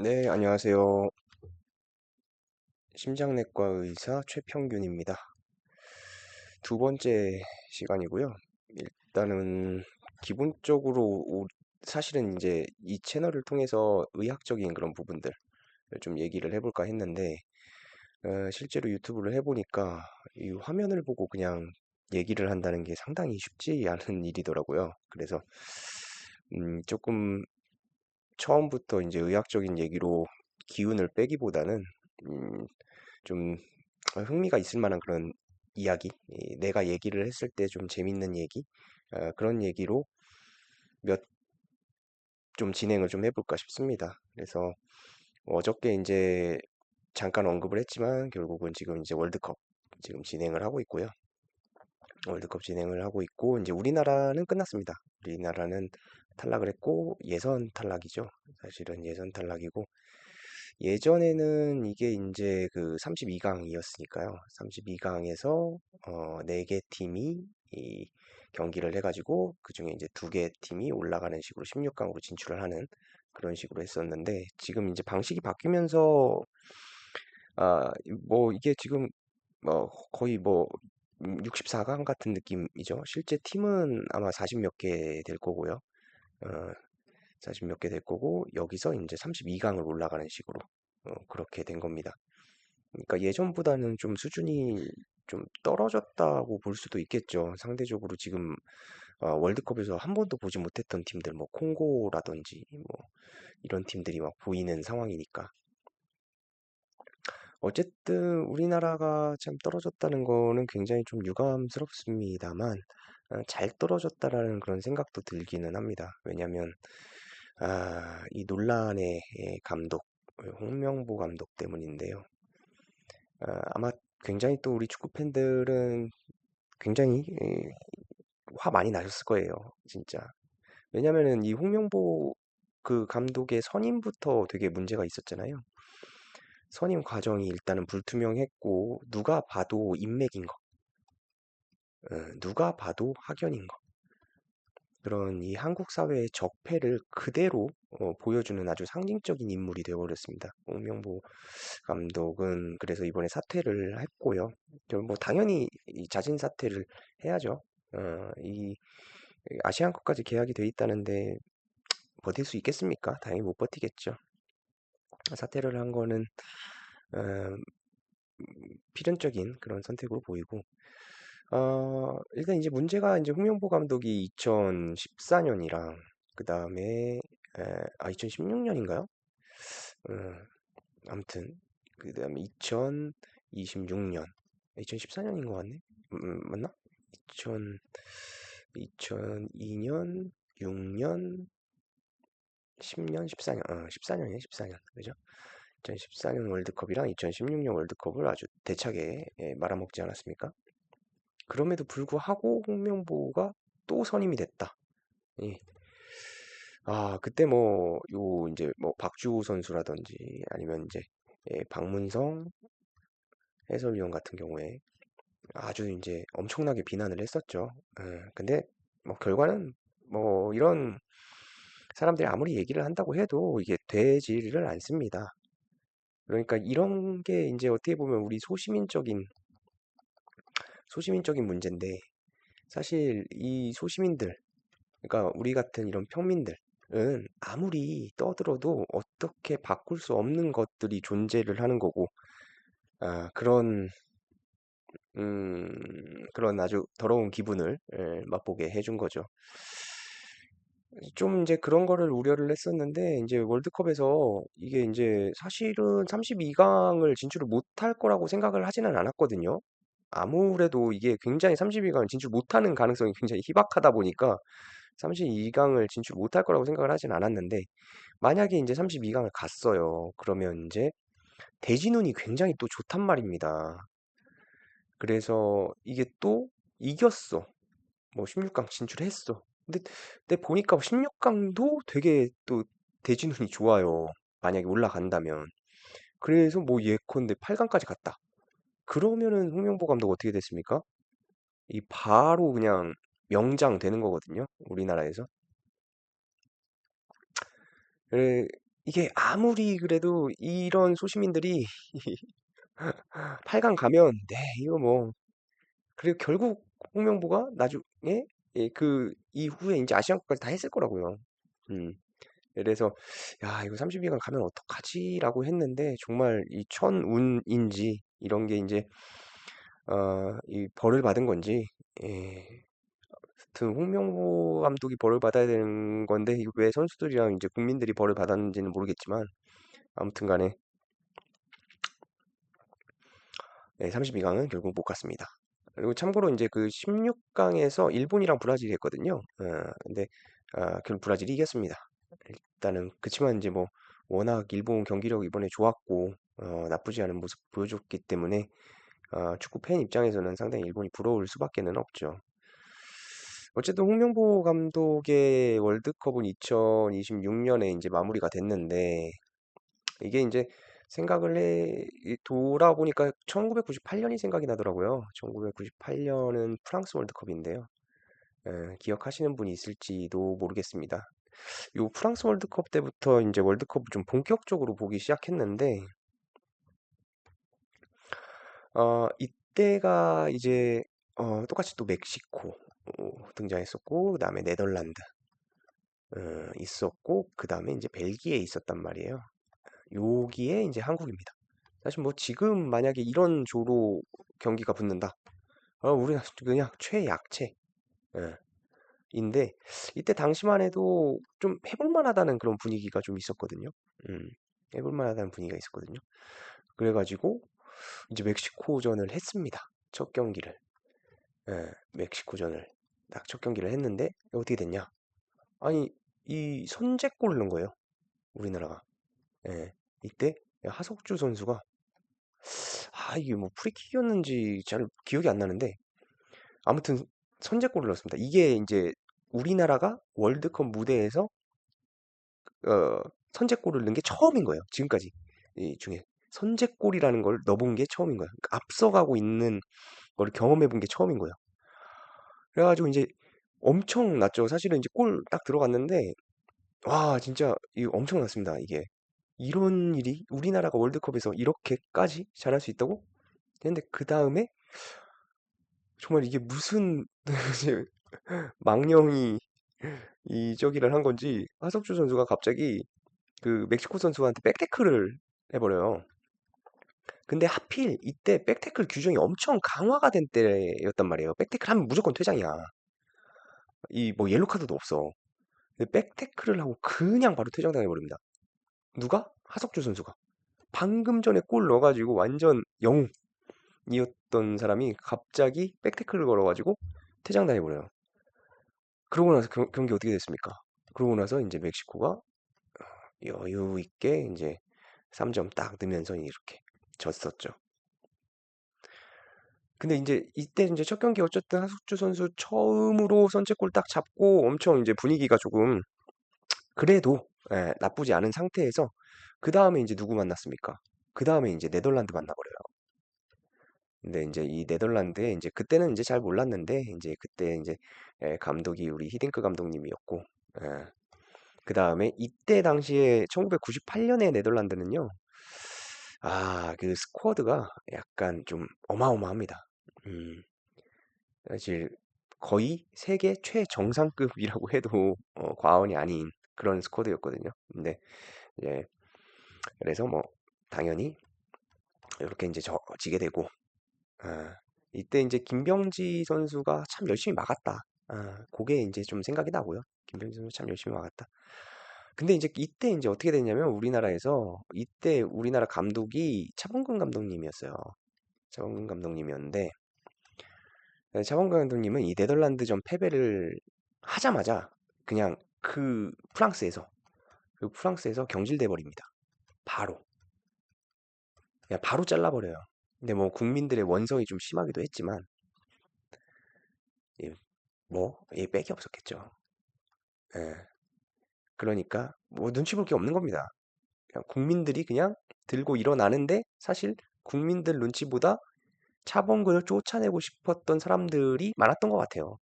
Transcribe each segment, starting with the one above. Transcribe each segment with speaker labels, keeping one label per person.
Speaker 1: 네, 안녕하세요. 심장내과 의사 최평균입니다. 두 번째 시간이고요. 일단은 기본적으로 사실은 이제 이 채널을 통해서 의학적인 그런 부분들 좀 얘기를 해볼까 했는데 실제로 유튜브를 해보니까 이 화면을 보고 그냥 얘기를 한다는 게 상당히 쉽지 않은 일이더라고요. 그래서 조금 처음부터 이제 의학적인 얘기로 기운을 빼기보다는 음, 좀 흥미가 있을 만한 그런 이야기, 내가 얘기를 했을 때 좀 재밌는 얘기, 그런 얘기로 몇 좀 진행을 좀 해볼까 싶습니다. 그래서 어저께 이제 잠깐 언급을 했지만 결국은 지금 이제 월드컵 지금 진행을 하고 있고요. 월드컵 진행을 하고 있고 이제 우리나라는 끝났습니다. 우리나라는 탈락을 했고 예선 탈락이죠. 사실은 예선 탈락이고 예전에는 이게 이제 그 32강이었으니까요. 32강에서 4개 팀이 이 경기를 해가지고 그중에 이제 2개 팀이 올라가는 식으로 16강으로 진출을 하는 그런 식으로 했었는데 지금 이제 방식이 바뀌면서 뭐 이게 지금 뭐 거의 뭐 64강 같은 느낌이죠. 실제 팀은 아마 40 몇 개 될 거고요. 어, 40 몇 개 될 거고 여기서 이제 32강을 올라가는 식으로 그렇게 된 겁니다. 그러니까 예전보다는 좀 수준이 좀 떨어졌다고 볼 수도 있겠죠. 상대적으로 지금 월드컵에서 한 번도 보지 못했던 팀들, 뭐 콩고라든지 뭐 이런 팀들이 막 보이는 상황이니까. 어쨌든 우리나라가 참 떨어졌다는 거는 굉장히 좀 유감스럽습니다만 잘 떨어졌다라는 그런 생각도 들기는 합니다. 왜냐하면 이 논란의 감독, 홍명보 감독 때문인데요. 아마 굉장히 또 우리 축구 팬들은 굉장히 화 많이 나셨을 거예요, 진짜. 왜냐면은 이 홍명보 그 감독의 선임부터 되게 문제가 있었잖아요. 선임 과정이 일단은 불투명했고 누가 봐도 인맥인 거, 누가 봐도 학연인 거. 그런 이 한국 사회의 적폐를 그대로 보여주는 아주 상징적인 인물이 되어버렸습니다. 홍명보 감독은 그래서 이번에 사퇴를 했고요. 뭐 당연히 이 자진 사퇴를 해야죠. 이 아시안컵까지 계약이 돼 있다는데 버틸 수 있겠습니까? 당연히 못 버티겠죠. 사퇴를 한 거는 어, 필연적인 그런 선택으로 보이고 일단 이제 문제가 이제 홍명보 감독이 2014년이랑 그 다음에 2016년인가요? 아무튼 그 다음에 2026년 2014년인 것 같네. 맞나? 2000, 2002년, 6년, 10년, 14년, 14년이네, 14년. 그죠? 2014년 월드컵이랑 2016년 월드컵을 아주 대차게 말아먹지 않았습니까? 그럼에도 불구하고 홍명보가 또 선임이 됐다. 예. 그때 뭐, 이제 뭐, 박주호 선수라든지 아니면 이제, 박문성 해설위원 같은 경우에 아주 이제 엄청나게 비난을 했었죠. 근데 뭐, 결과는 뭐, 이런 사람들이 아무리 얘기를 한다고 해도 이게 되지를 않습니다. 그러니까 이런 게 이제 어떻게 보면 우리 소시민적인 문제인데, 사실 이 소시민들, 그러니까 우리 같은 이런 평민들은 아무리 떠들어도 어떻게 바꿀 수 없는 것들이 존재를 하는 거고, 그런 아주 더러운 기분을 맛보게 해준 거죠. 좀 이제 그런 거를 우려를 했었는데, 이제 월드컵에서 이게 이제 사실은 32강을 진출을 못할 거라고 생각을 하지는 않았거든요. 아무래도 이게 굉장히 32강을 진출 못하는 가능성이 굉장히 희박하다 보니까 32강을 진출 못할 거라고 생각을 하진 않았는데 만약에 이제 32강을 갔어요. 그러면 이제 대진운이 굉장히 또 좋단 말입니다. 그래서 이게 또 이겼어. 뭐 16강 진출했어. 근데 보니까 16강도 되게 또 대진운이 좋아요. 만약에 올라간다면. 그래서 뭐 예컨대 8강까지 갔다. 그러면은 홍명보 감독 어떻게 됐습니까? 이 바로 그냥 명장 되는 거거든요. 우리나라에서. 그래, 이게 아무리 그래도 이런 소시민들이 8강 가면 네 이거 뭐 그리고 결국 홍명보가 나중에 그 이후에 이제 아시안컵까지 다 했을 거라고요. 음. 그래서 야 이거 32강 가면 어떡하지라고 했는데 정말 이 천운인지 이런 게 이제 이 벌을 받은 건지 예. 하여튼 홍명보 감독이 벌을 받아야 되는 건데 이거 왜 선수들이랑 이제 국민들이 벌을 받았는지는 모르겠지만 아무튼 간에 32강은 결국 못 갔습니다. 그리고 참고로 이제 그 16강에서 일본이랑 브라질이 했거든요. 근데 결국 브라질이 이겼습니다. 일단은 그치만 이제 뭐 워낙 일본 경기력 이번에 좋았고 나쁘지 않은 모습 보여줬기 때문에 축구 팬 입장에서는 상당히 일본이 부러울 수밖에는 없죠. 어쨌든 홍명보 감독의 월드컵은 2026년에 이제 마무리가 됐는데 이게 이제 돌아보니까 1998년이 생각이 나더라고요. 1998년은 프랑스 월드컵인데요. 기억하시는 분이 있을지도 모르겠습니다. 요 프랑스 월드컵 때부터 이제 월드컵을 좀 본격적으로 보기 시작했는데, 이때가 이제, 똑같이 또 멕시코 등장했었고, 그 다음에 네덜란드 있었고, 그 다음에 이제 벨기에 있었단 말이에요. 여기에 이제 한국입니다. 사실 뭐 지금 만약에 이런 조로 경기가 붙는다. 우리가 그냥 최약체. 예, 인데 이때 당시만 해도 좀 해볼 만하다는 그런 분위기가 좀 있었거든요. 음, 해볼 만하다는 분위기가 있었거든요. 그래가지고 이제 멕시코전을 했습니다. 첫 경기를. 멕시코전을 딱 첫 경기를 했는데 어떻게 됐냐? 아니 이 선제골을 넣은 거예요. 우리나라가. 예, 이때 하석주 선수가 이게 뭐 프리킥이었는지 잘 기억이 안 나는데 아무튼 선제골을 넣었습니다. 이게 이제 우리나라가 월드컵 무대에서 어, 선제골을 넣은 게 처음인 거예요. 지금까지 이 중에 선제골이라는 걸 넣어본 게 처음인 거예요. 그러니까 앞서가고 있는 걸 경험해 본 게 처음인 거예요. 그래가지고 이제 엄청 났죠. 사실은 이제 골 딱 들어갔는데 와 진짜 이거 엄청 났습니다. 이게 이런 일이 우리나라가 월드컵에서 이렇게까지 잘할 수 있다고? 근데 그 다음에 정말 이게 무슨 망령이 이 저기를 한 건지 하석주 선수가 갑자기 그 멕시코 선수한테 백태클을 해버려요. 근데 하필 이때 백태클 규정이 엄청 강화가 된 때였단 말이에요. 백태클 하면 무조건 퇴장이야. 이 뭐 옐로 카드도 없어. 근데 백태클을 하고 그냥 바로 퇴장당해버립니다. 누가? 하석주 선수가. 방금 전에 골 넣어가지고 완전 영웅이었던 사람이 갑자기 백태클을 걸어가지고 퇴장당해버려요. 그러고 나서 경기 어떻게 됐습니까? 그러고 나서 이제 멕시코가 여유 있게 이제 3점 딱 넣으면서 이렇게 졌었죠. 근데 이제 이때 이제 첫 경기 어쨌든 하숙주 선수 처음으로 선제골 딱 잡고 엄청 이제 분위기가 조금 그래도 나쁘지 않은 상태에서 그 다음에 이제 누구 만났습니까? 그 다음에 이제 네덜란드 만나버려요. 근데 이제 이 네덜란드에 이제 그때는 이제 잘 몰랐는데 이제 그때 이제 감독이 우리 히딩크 감독님이었고 그 다음에 이때 당시에 1998년에 네덜란드는요. 그 스쿼드가 약간 좀 어마어마합니다. 음, 사실 거의 세계 최정상급이라고 해도 과언이 아닌 그런 스쿼드였거든요. 근데 이제 그래서 뭐 당연히 이렇게 이제 지게 되고 이때 이제 김병지 선수가 참 열심히 막았다. 그게 이제 좀 생각이 나고요. 김병지 선수 참 열심히 막았다. 근데 이제 이때 이제 어떻게 됐냐면 우리나라에서 이때 우리나라 감독이 차범근 감독님이었어요. 차범근 감독님이었는데 차범근 감독님은 이 네덜란드전 패배를 하자마자 그냥 그 프랑스에서 경질돼 버립니다. 바로 그냥 바로 잘라버려요. 근데 뭐 국민들의 원성이 좀 심하기도 했지만 빽이 없었겠죠. 예. 그러니까 뭐 눈치 볼 게 없는 겁니다. 그냥 국민들이 그냥 들고 일어나는데 사실 국민들 눈치보다 차범근을 쫓아내고 싶었던 사람들이 많았던 것 같아요.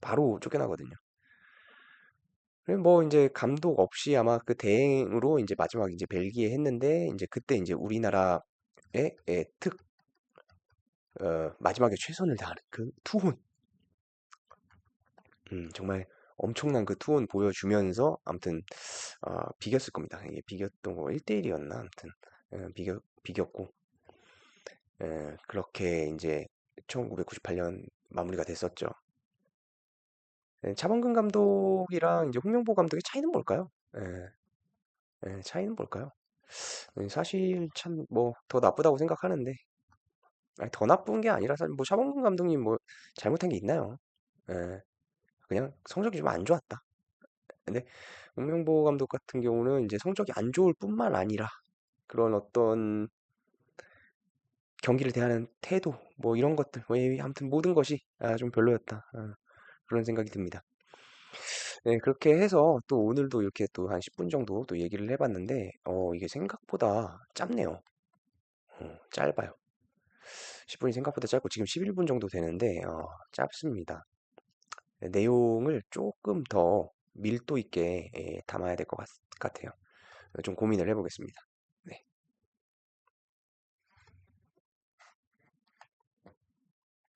Speaker 1: 바로 쫓겨나거든요. 그리고 뭐 이제 감독 없이 아마 그 대행으로 이제 마지막 이제 벨기에 했는데 이제 그때 이제 우리나라의 마지막에 최선을 다하는 그 투혼, 정말 엄청난 그 투혼 보여주면서 아무튼 비겼을 겁니다. 이게 비겼던 거 1대1이었나 아무튼 비겼고 그렇게 이제 1998년 마무리가 됐었죠. 차범근 감독이랑 이제 홍명보 감독의 차이는 뭘까요? 차이는 뭘까요? 사실 참 뭐 더 나쁘다고 생각하는데 아니, 더 나쁜 게 아니라서 뭐 차범근 감독님 뭐 잘못한 게 있나요? 예, 그냥 성적이 좀 안 좋았다. 근데 홍명보 감독 같은 경우는 이제 성적이 안 좋을 뿐만 아니라 그런 어떤 경기를 대하는 태도 뭐 이런 것들 뭐 아무튼 모든 것이 좀 별로였다. 그런 생각이 듭니다. 네, 그렇게 해서 또 오늘도 이렇게 또 한 10분 정도 또 얘기를 해봤는데 이게 생각보다 짧네요. 짧아요. 10분이 생각보다 짧고 지금 11분 정도 되는데 짧습니다. 네, 내용을 조금 더 밀도 있게 담아야 될 것 같아요. 좀 고민을 해보겠습니다.